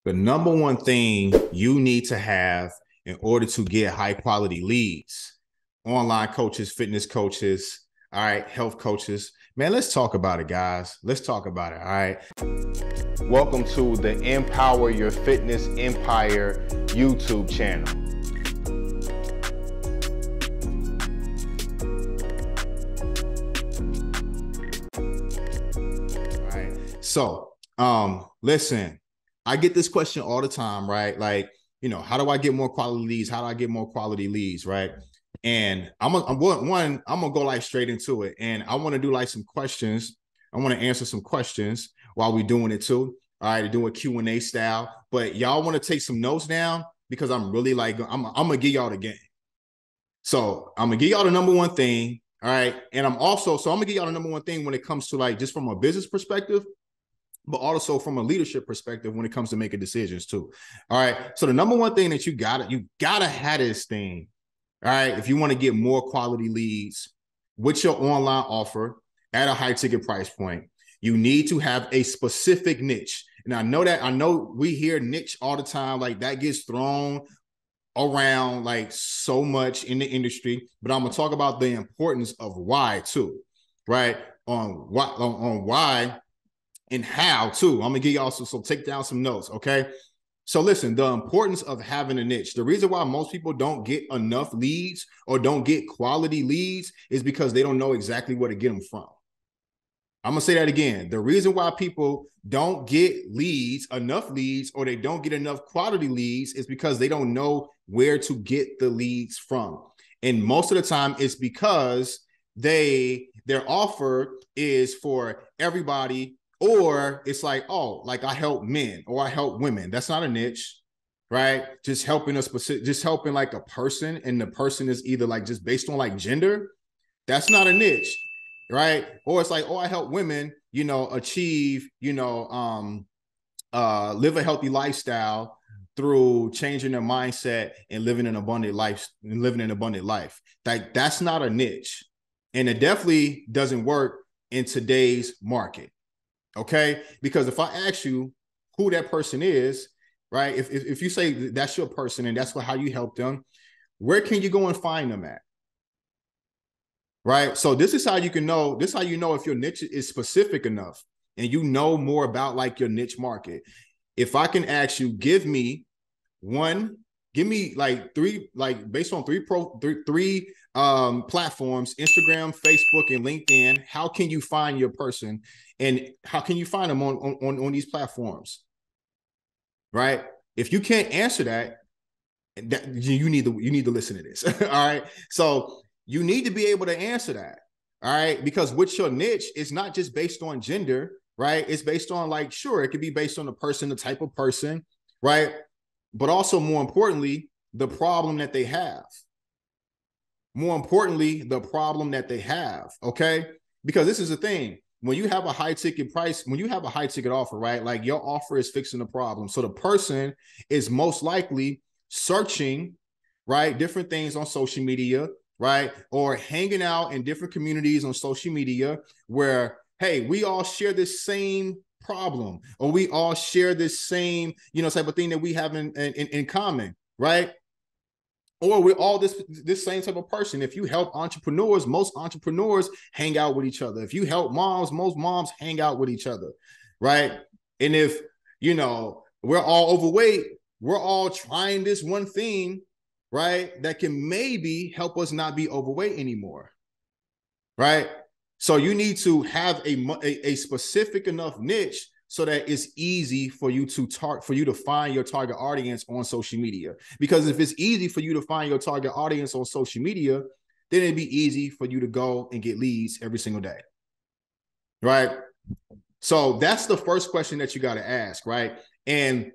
The number one thing you need to have in order to get high quality leads, online coaches, fitness coaches, all right, health coaches. Man, let's talk about it, guys. Let's talk about it. All right. Welcome to the Empower Your Fitness Empire YouTube channel. All right. So, listen, I get this question all the time, right? Like, how do I get more quality leads? How do I get more quality leads, right? And I'm gonna go like straight into it, and I want to do like some questions. I want to answer some questions while we're doing it too. All right, do a Q&A style. But y'all want to take some notes down because I'm really like I'm gonna give y'all the game. So I'm gonna give y'all the number one thing. All right, and I'm gonna give y'all the number one thing when it comes to like just from a business perspective, but also from a leadership perspective when it comes to making decisions too. All right. So the number one thing that you gotta have this thing. All right. If you want to get more quality leads with your online offer at a high ticket price point, you need to have a specific niche. And I know we hear niche all the time, like that gets thrown around like so much in the industry, but I'm gonna talk about the importance of why too, right? On why and how too. I'm gonna give y'all so take down some notes, okay? So listen, the importance of having a niche. The reason why most people don't get enough leads or don't get quality leads is because they don't know exactly where to get them from. I'm gonna say that again. The reason why people don't get enough leads, or they don't get enough quality leads is because they don't know where to get the leads from. And most of the time it's because their offer is for everybody, or it's like, oh, like I help men or I help women. That's not a niche, right? Just helping just helping like a person, and the person is either like just based on like gender. That's not a niche, right? Or it's like, oh, I help women, achieve, live a healthy lifestyle through changing their mindset and living an abundant life Like that's not a niche. And it definitely doesn't work in today's market. Okay, because if I ask you who that person is, right? If you say that's your person and that's how you help them, where can you go and find them at? Right. So this is how you can know. This is how you know if your niche is specific enough and you know more about like your niche market. If I can ask you, give me like three, like based on three platforms: Instagram, Facebook, and LinkedIn. How can you find your person, and how can you find them on these platforms? Right. If you can't answer that you need to listen to this. All right. So you need to be able to answer that. All right. Because with your niche, it's not just based on gender, right? It's based on like, sure, it could be based on the person, the type of person, right? But also more importantly, the problem that they have. More importantly, the problem that they have. Okay. Because this is the thing. When you have a high ticket offer, right? Like your offer is fixing the problem. So the person is most likely searching, right, different things on social media, right, or hanging out in different communities on social media where, hey, we all share this same problem, or we all share this same, type of thing that we have in common, right? Or we're all this same type of person. If you help entrepreneurs, most entrepreneurs hang out with each other. If you help moms, most moms hang out with each other, right? And if, we're all overweight, we're all trying this one thing, right, that can maybe help us not be overweight anymore, right? So you need to have a specific enough niche so that it's easy for you to find your target audience on social media. Because if it's easy for you to find your target audience on social media, then it'd be easy for you to go and get leads every single day, right? So that's the first question that you got to ask, right? And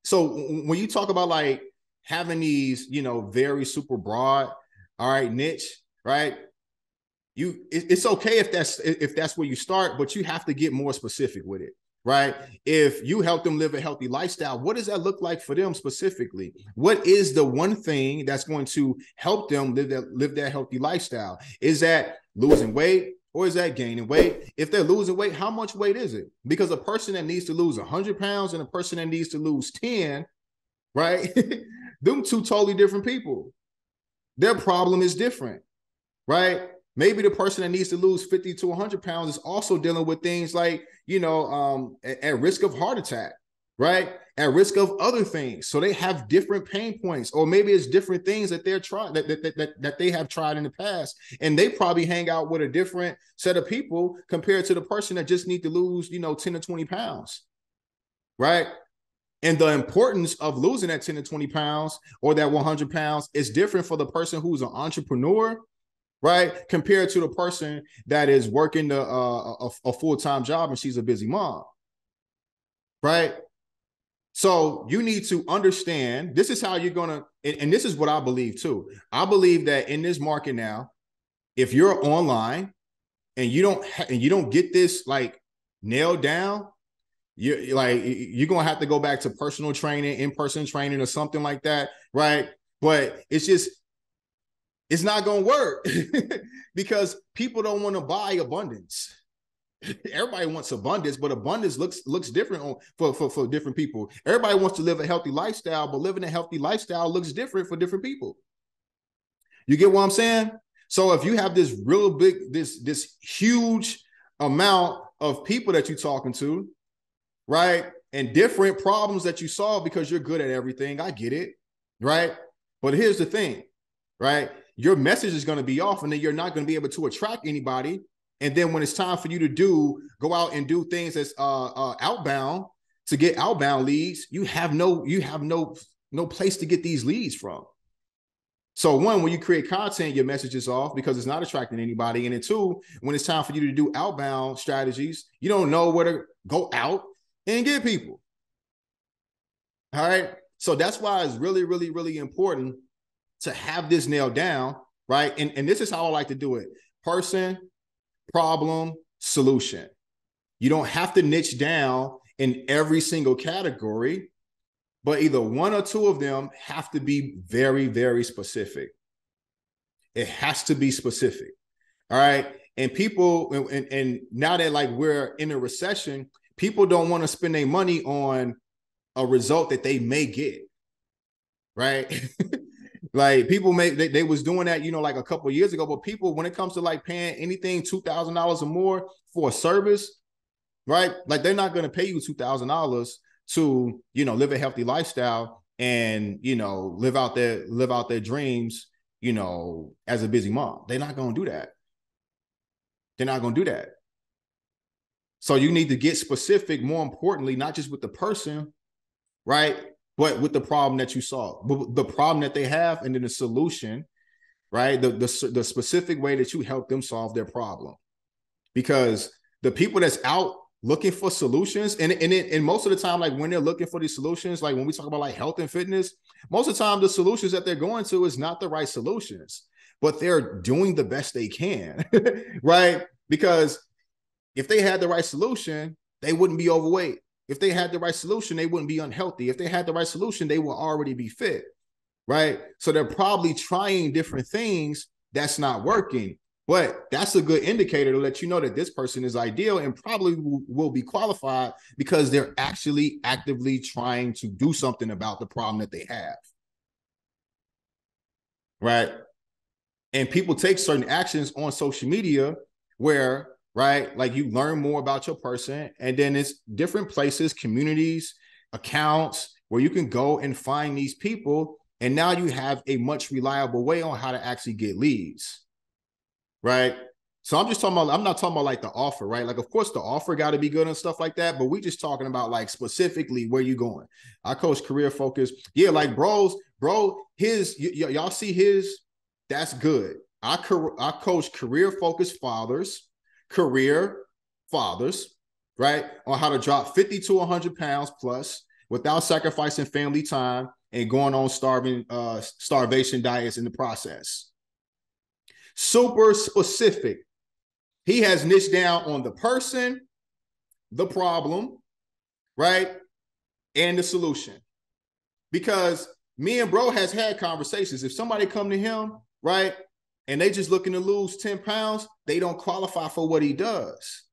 so when you talk about like having these, very super broad, all right, niche, right? It's okay if that's where you start, but you have to get more specific with it, right? If you help them live a healthy lifestyle, what does that look like for them specifically? What is the one thing that's going to help them live that healthy lifestyle? Is that losing weight, or is that gaining weight? If they're losing weight, how much weight is it? Because a person that needs to lose 100 pounds and a person that needs to lose 10, right? Them two totally different people. Their problem is different, right? Maybe the person that needs to lose 50 to 100 pounds is also dealing with things like, at risk of heart attack, right? At risk of other things. So they have different pain points, or maybe it's different things that they're trying that they have tried in the past. And they probably hang out with a different set of people compared to the person that just need to lose, 10 to 20 pounds, right? And the importance of losing that 10 to 20 pounds or that 100 pounds is different for the person who's an entrepreneur, right? Compared to the person that is working a full-time job and she's a busy mom, right? So you need to understand, this is how you're going to, and this is what I believe too. I believe that in this market now, if you're online and you don't get this like nailed down, you're going to have to go back to personal training, in-person training or something like that, right? But it's not going to work because people don't want to buy abundance. Everybody wants abundance, but abundance looks different for different people. Everybody wants to live a healthy lifestyle, but living a healthy lifestyle looks different for different people. You get what I'm saying? So if you have this real big, this huge amount of people that you're talking to, right? And different problems that you solve because you're good at everything. I get it, right? But here's the thing, right? Your message is going to be off and then you're not going to be able to attract anybody. And then when it's time for you to go out and do things that's outbound to get outbound leads, you have no place to get these leads from. So one, when you create content, your message is off because it's not attracting anybody. And then two, when it's time for you to do outbound strategies, you don't know where to go out and get people. All right. So that's why it's really, really, really important to have this nailed down, right? And this is how I like to do it. Person, problem, solution. You don't have to niche down in every single category, but either one or two of them have to be very, very specific. It has to be specific. All right. And people, and now that like we're in a recession, people don't want to spend their money on a result that they may get, right? Like people they was doing that, like a couple of years ago, but people, when it comes to like paying anything $2,000 or more for a service, right? Like they're not going to pay you $2,000 to, live a healthy lifestyle and, live out their dreams, as a busy mom. They're not going to do that. They're not going to do that. So you need to get specific, more importantly, not just with the person, right? But with the problem that you solve, the problem that they have, and then the solution, right? The specific way that you help them solve their problem. Because the people that's out looking for solutions, and most of the time, like when they're looking for these solutions, like when we talk about like health and fitness, most of the time the solutions that they're going to is not the right solutions, but they're doing the best they can, right? Because if they had the right solution, they wouldn't be overweight. If they had the right solution, they wouldn't be unhealthy. If they had the right solution, they will already be fit, right? So they're probably trying different things that's not working. But that's a good indicator to let you know that this person is ideal and probably will be qualified because they're actually actively trying to do something about the problem that they have, right? And people take certain actions on social media where, right, like you learn more about your person, and then it's different places, communities, accounts where you can go and find these people. And now you have a much reliable way on how to actually get leads. Right. So I'm not talking about like the offer, right? Like, of course, the offer got to be good and stuff like that. But we just talking about like specifically where you going. I coach career focus. Yeah. Like y'all see his, that's good. I coach career focused career fathers, right? On how to drop 50 to 100 pounds plus without sacrificing family time and going on starvation diets in the process. Super specific. He has niched down on the person, the problem, right? And the solution. Because me and bro has had conversations. If somebody come to him, right, and they just looking to lose 10 pounds, they don't qualify for what he does.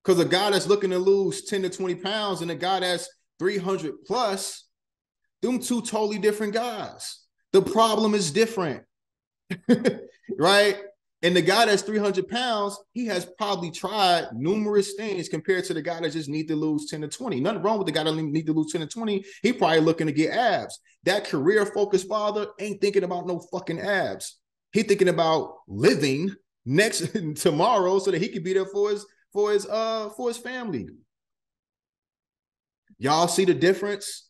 Because a guy that's looking to lose 10 to 20 pounds and a guy that's 300 plus, them two totally different guys. The problem is different, right? And the guy that's 300 pounds, he has probably tried numerous things compared to the guy that just need to lose 10 to 20. Nothing wrong with the guy that need to lose 10 to 20. He probably looking to get abs. That career-focused father ain't thinking about no fucking abs. He thinking about living next tomorrow so that he can be there for his family. Y'all see the difference?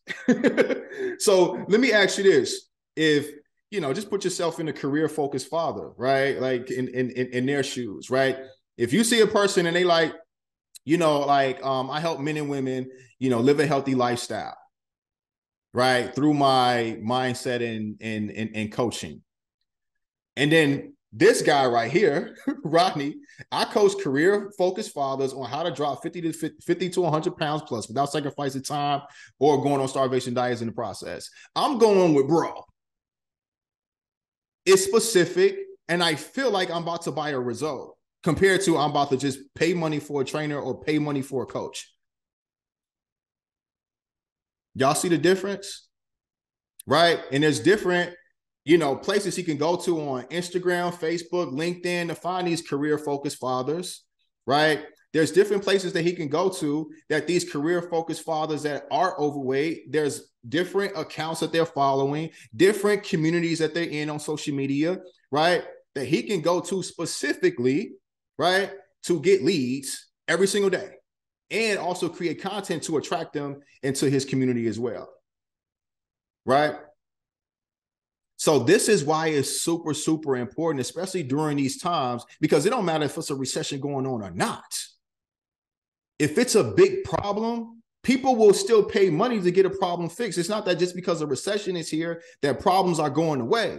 So let me ask you this. If, just put yourself in a career-focused father, right? Like in their shoes, right? If you see a person and they like, I help men and women, live a healthy lifestyle, right? Through my mindset and coaching. And then this guy right here, Rodney, I coach career-focused fathers on how to drop 50 to 100 pounds plus without sacrificing time or going on starvation diets in the process. I'm going with bro. It's specific, and I feel like I'm about to buy a result compared to I'm about to just pay money for a trainer or pay money for a coach. Y'all see the difference? Right? And there's different places he can go to on Instagram, Facebook, LinkedIn to find these career-focused fathers, right? There's different places that he can go to that these career-focused fathers that are overweight, there's different accounts that they're following, different communities that they're in on social media, right? That he can go to specifically, right, to get leads every single day and also create content to attract them into his community as well, right? So this is why it's super, super important, especially during these times, because it don't matter if it's a recession going on or not. If it's a big problem, people will still pay money to get a problem fixed. It's not that just because a recession is here, that problems are going away.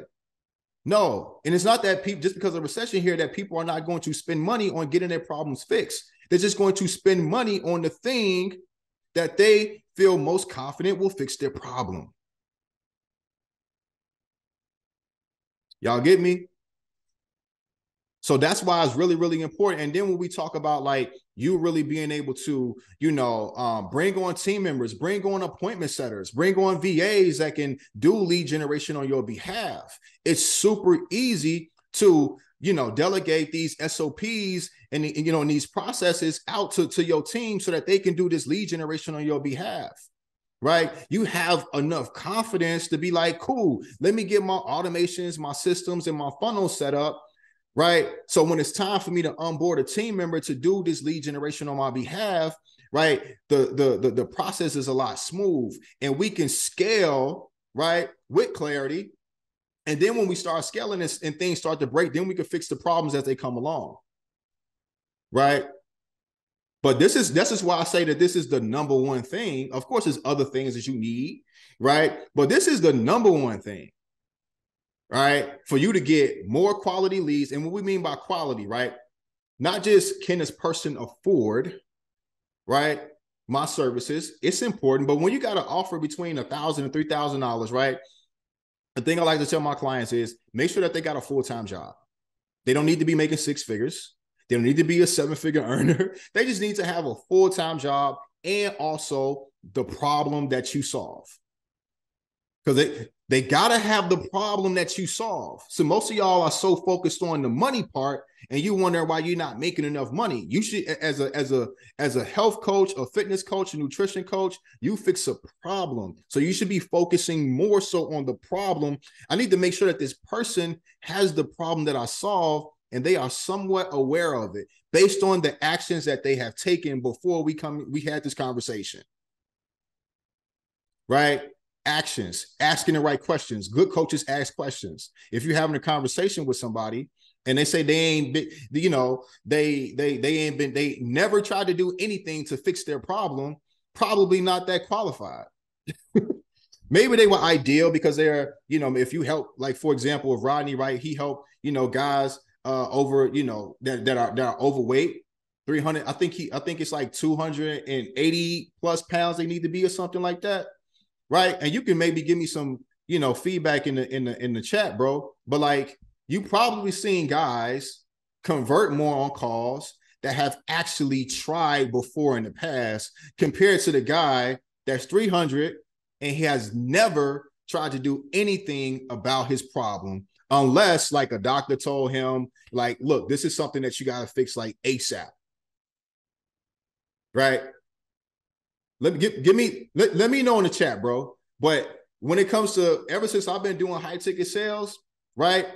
No, and it's not that just because of a recession here that people are not going to spend money on getting their problems fixed. They're just going to spend money on the thing that they feel most confident will fix their problem. Y'all get me? So that's why it's really, really important. And then when we talk about like you really being able to, bring on team members, bring on appointment setters, bring on VAs that can do lead generation on your behalf. It's super easy to, delegate these SOPs and these processes out to your team so that they can do this lead generation on your behalf. Right? You have enough confidence to be like, cool, let me get my automations, my systems, and my funnels set up, right? So when it's time for me to onboard a team member to do this lead generation on my behalf, right? The process is a lot smooth and we can scale, right? With clarity. And then when we start scaling this and things start to break, then we can fix the problems as they come along, right? But this is why I say that this is the number one thing. Of course, there's other things that you need, right? But this is the number one thing, right? For you to get more quality leads. And what we mean by quality, right? Not just can this person afford, right, my services. It's important. But when you got to offer between $1,000 and $3,000, right? The thing I like to tell my clients is make sure that they got a full-time job. They don't need to be making six figures. They don't need to be a seven-figure earner. They just need to have a full-time job and also the problem that you solve. Because they got to have the problem that you solve. So most of y'all are so focused on the money part and you wonder why you're not making enough money. You should, as a health coach, a fitness coach, a nutrition coach, you fix a problem. So you should be focusing more so on the problem. I need to make sure that this person has the problem that I solve and they are somewhat aware of it based on the actions that they have taken before we had this conversation. Right? Actions, asking the right questions. Good coaches ask questions. If you're having a conversation with somebody and they say they never tried to do anything to fix their problem, probably not that qualified. Maybe they were ideal because they're, if you help, like, for example, with Rodney, right? He helped, guys over, that are overweight, 300. I think it's like 280 plus pounds they need to be or something like that. Right. And you can maybe give me some, feedback in the chat, bro. But like, you probably seen guys convert more on calls that have actually tried before in the past compared to the guy that's 300 and he has never tried to do anything about his problem unless like a doctor told him like, look, this is something that you got to fix like ASAP. Right? Let me know in the chat, bro. But when it comes to ever since I've been doing high ticket sales, right?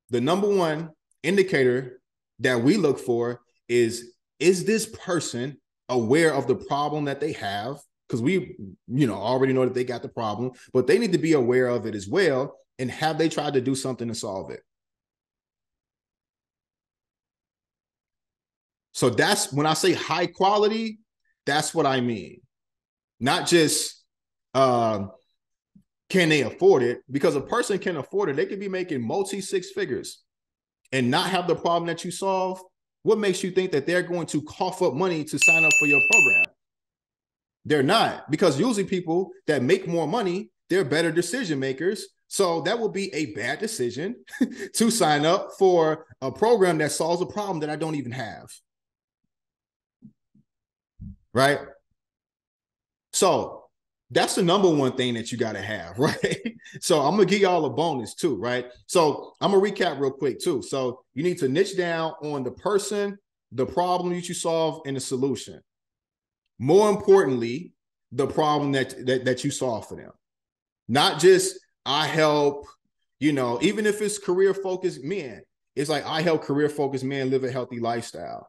The number one indicator that we look for is this person aware of the problem that they have? Because we, already know that they got the problem, but they need to be aware of it as well. And have they tried to do something to solve it? So that's when I say high quality, that's what I mean. Not just can they afford it? Because a person can afford it. They could be making multi-six figures and not have the problem that you solve. What makes you think that they're going to cough up money to sign up for your program? They're not, because usually people that make more money, they're better decision makers. So that would be a bad decision to sign up for a program that solves a problem that I don't even have. Right? So that's the number one thing that you got to have, right? So I'm going to give y'all a bonus too, right? So I'm going to recap real quick too. So you need to niche down on the person, the problem that you solve, and the solution. More importantly, the problem that you solve for them. Not just I help, even if it's career-focused men, it's like I help career-focused men live a healthy lifestyle.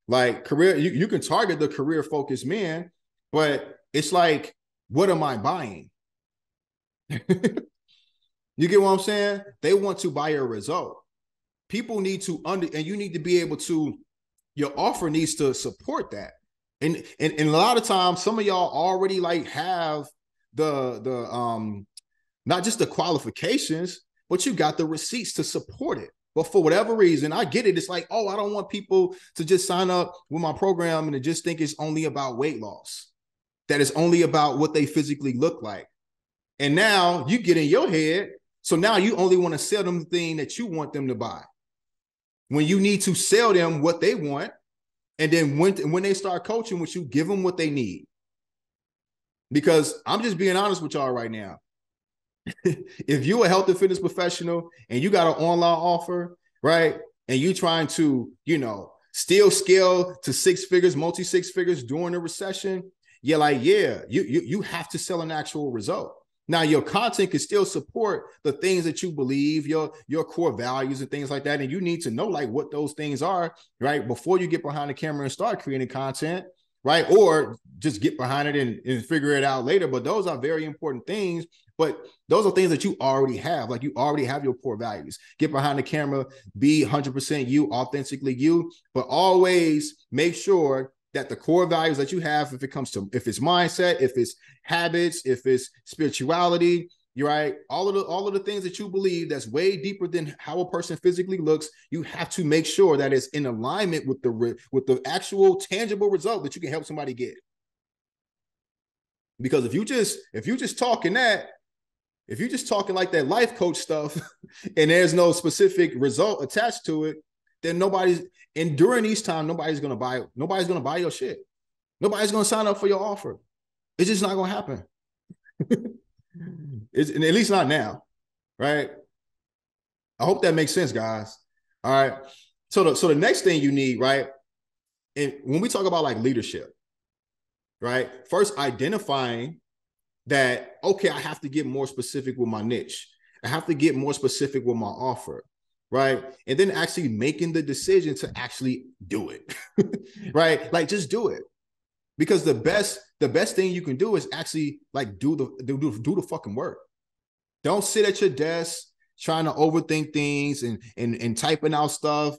Like you can target the career-focused men, but it's like, what am I buying? You get what I'm saying? They want to buy a result. People need to and you need to be able to, your offer needs to support that. And a lot of times, some of y'all already like have the not just the qualifications, but you got the receipts to support it. But for whatever reason, I get it. It's like, oh, I don't want people to just sign up with my program and to just think it's only about weight loss. That is only about what they physically look like. And now you get in your head. So now you only want to sell them the thing that you want them to buy. When you need to sell them what they want. And then when they start coaching with you, give them what they need. Because I'm just being honest with y'all right now. If you're a health and fitness professional and you got an online offer, right? And you trying to, still scale to six figures, multi-six figures during a recession, you have to sell an actual result. Now, your content can still support the things that you believe, your core values and things like that. And you need to know like what those things are, right? Before you get behind the camera and start creating content, right? Or just get behind it and figure it out later. But those are very important things. But those are things that you already have. Like you already have your core values. Get behind the camera, be 100% you, authentically you, but always make sure that the core values that you have, if it's mindset, if it's habits, if it's spirituality, you're right. All of the things that you believe that's way deeper than how a person physically looks, you have to make sure that it's in alignment with the actual tangible result that you can help somebody get. Because if you just talking like that life coach stuff and there's no specific result attached to it, then during these times, nobody's gonna buy your shit. Nobody's gonna sign up for your offer. It's just not gonna happen. At least not now, right? I hope that makes sense, guys. All right. So the next thing you need, right? And when we talk about like leadership, right? First, identifying that, okay, I have to get more specific with my niche. I have to get more specific with my offer. Right. And then actually making the decision to actually do it. Right. Like just do it. Because the best thing you can do is actually like do the fucking work. Don't sit at your desk trying to overthink things and typing out stuff,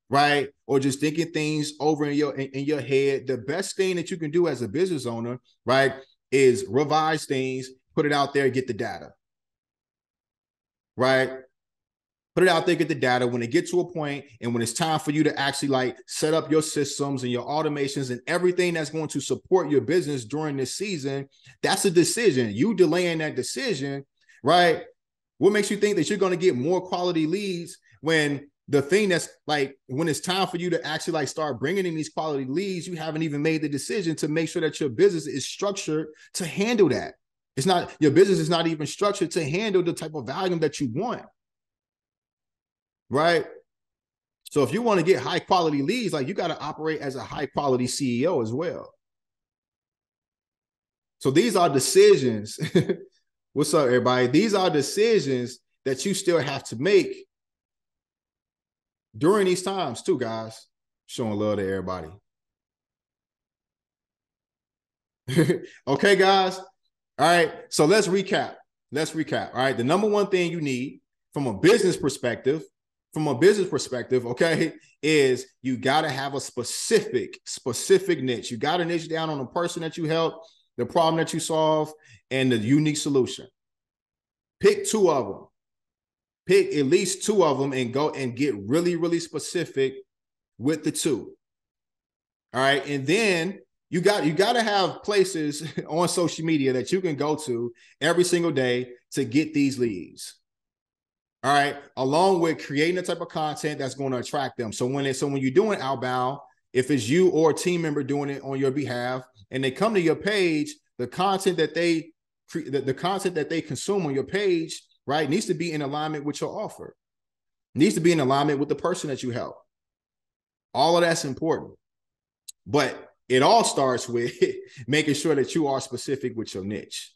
right? Or just thinking things over in your head. The best thing that you can do as a business owner, right, is revise things, put it out there, get the data. Right? Put it out there, get the data. When it gets to a point and when it's time for you to actually like set up your systems and your automations and everything that's going to support your business during this season, that's a decision. You delaying that decision, right, What makes you think that you're going to get more quality leads when the thing that's like, when it's time for you to actually like start bringing in these quality leads, you haven't even made the decision to make sure that your business is structured to handle that. It's not, your business is not even structured to handle the type of volume that you want. Right? So if you want to get high quality leads, like you got to operate as a high quality CEO as well. So these are decisions. What's up, everybody? These are decisions that you still have to make during these times too, guys. Showing love to everybody. Okay, guys. All right. So let's recap. All right. The number one thing you need from a business perspective, okay, is you got to have a specific niche. You got to niche down on the person that you help, the problem that you solve, and the unique solution. Pick two of them. Pick at least two of them and go and get really, really specific with the two. All right. And then you got to have places on social media that you can go to every single day to get these leads. All right. Along with creating the type of content that's going to attract them. So when you're doing outbound, if it's you or a team member doing it on your behalf and they come to your page, the content that they consume on your page, right, needs to be in alignment with your offer. Needs to be in alignment with the person that you help. All of that's important. But it all starts with making sure that you are specific with your niche.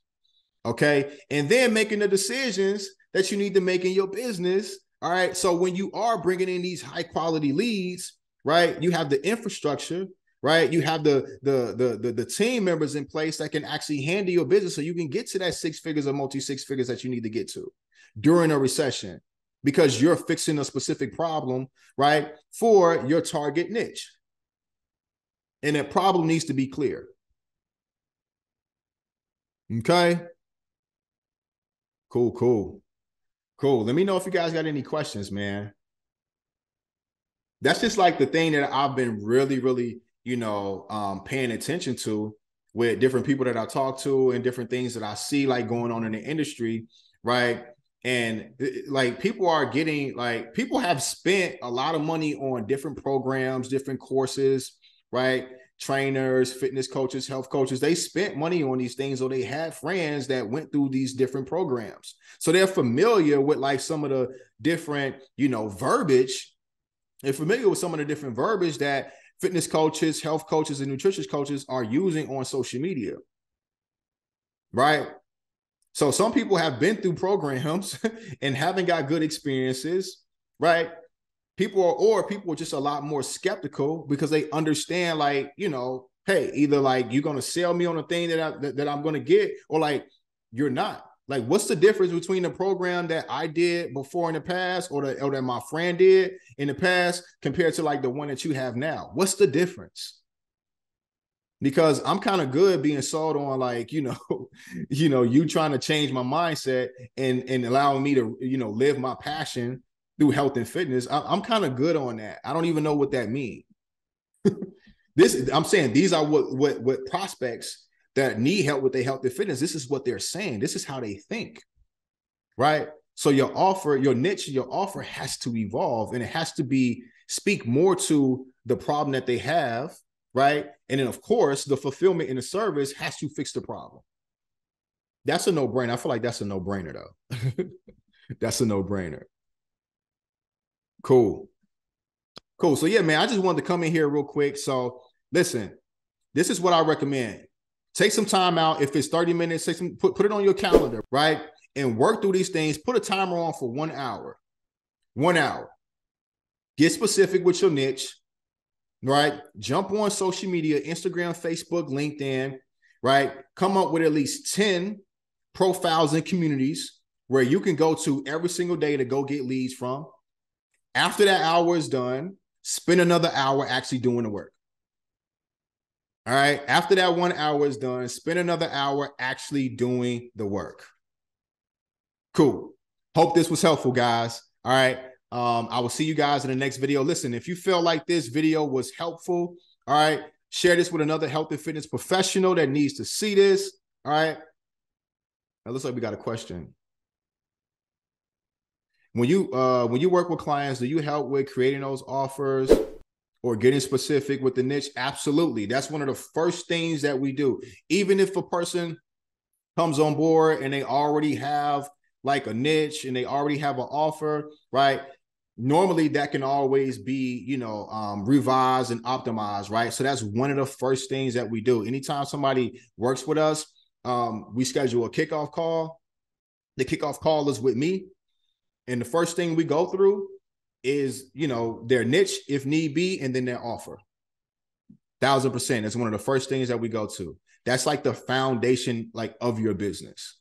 Okay. And then making the decisions that you need to make in your business. All right. So when you are bringing in these high quality leads, right, you have the infrastructure, right? You have the team members in place that can actually handle your business so you can get to that 6 figures or multi-6 figures that you need to get to during a recession because you're fixing a specific problem, right, for your target niche. And that problem needs to be clear. Okay. Cool. Let me know if you guys got any questions, man. That's just like the thing that I've been really, really, paying attention to with different people that I talk to and different things that I see like going on in the industry, right? And like people have spent a lot of money on different programs, different courses, right? Trainers, fitness coaches, health coaches, they spent money on these things, or they had friends that went through these different programs. So they're familiar with like some of the different, verbiage. They're familiar with some of the different verbiage that fitness coaches, health coaches, and nutrition coaches are using on social media. Right? So some people have been through programs and haven't got good experiences, right? People are just a lot more skeptical because they understand, like, hey, either like you're gonna sell me on a thing that I'm gonna get, or like you're not. Like, what's the difference between the program that I did before in the past, or that my friend did in the past, compared to like the one that you have now? What's the difference? Because I'm kind of good being sold on like, you trying to change my mindset and allowing me to, live my passion through health and fitness. I'm kind of good on that. I don't even know what that means. I'm saying these are what prospects that need help with their health and fitness. This is what they're saying. This is how they think, right? So your offer, your niche, your offer has to evolve, and it has to speak more to the problem that they have, right? And then of course, the fulfillment in the service has to fix the problem. That's a no-brainer. I feel like that's a no-brainer though. That's a no-brainer. Cool. So yeah, man, I just wanted to come in here real quick. So listen, this is what I recommend. Take some time out. If it's 30 minutes, put it on your calendar, right? And work through these things. Put a timer on for 1 hour. 1 hour. Get specific with your niche, right? Jump on social media, Instagram, Facebook, LinkedIn, right? Come up with at least 10 profiles and communities where you can go to every single day to go get leads from. After that hour is done, spend another hour actually doing the work. All right. After that 1 hour is done, spend another hour actually doing the work. Cool. Hope this was helpful, guys. All right. I will see you guys in the next video. Listen, if you feel like this video was helpful, all right, share this with another health and fitness professional that needs to see this. All right. It looks like we got a question. when you work with clients, do you help with creating those offers or getting specific with the niche? Absolutely. That's one of the first things that we do. Even if a person comes on board and they already have like a niche and they already have an offer, right? Normally that can always be, revised and optimized, right? So that's one of the first things that we do. Anytime somebody works with us, we schedule a kickoff call. The kickoff call is with me. And the first thing we go through is, their niche, if need be, and then their offer. 1,000%. That's one of the first things that we go to. That's like the foundation, like, of your business.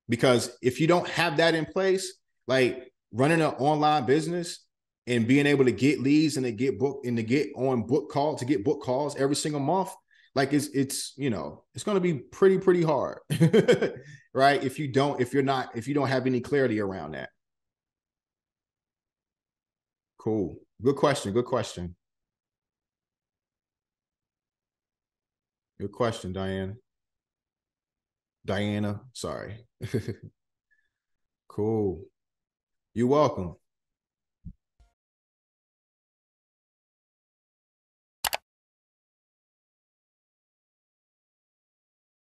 Because if you don't have that in place, like running an online business and being able to get leads and to get book and to get on book call to get book calls every single month, like it's going to be pretty hard, right? If you don't have any clarity around that. Cool. Good question. Good question. Good question, Diana. Sorry. Cool. You're welcome.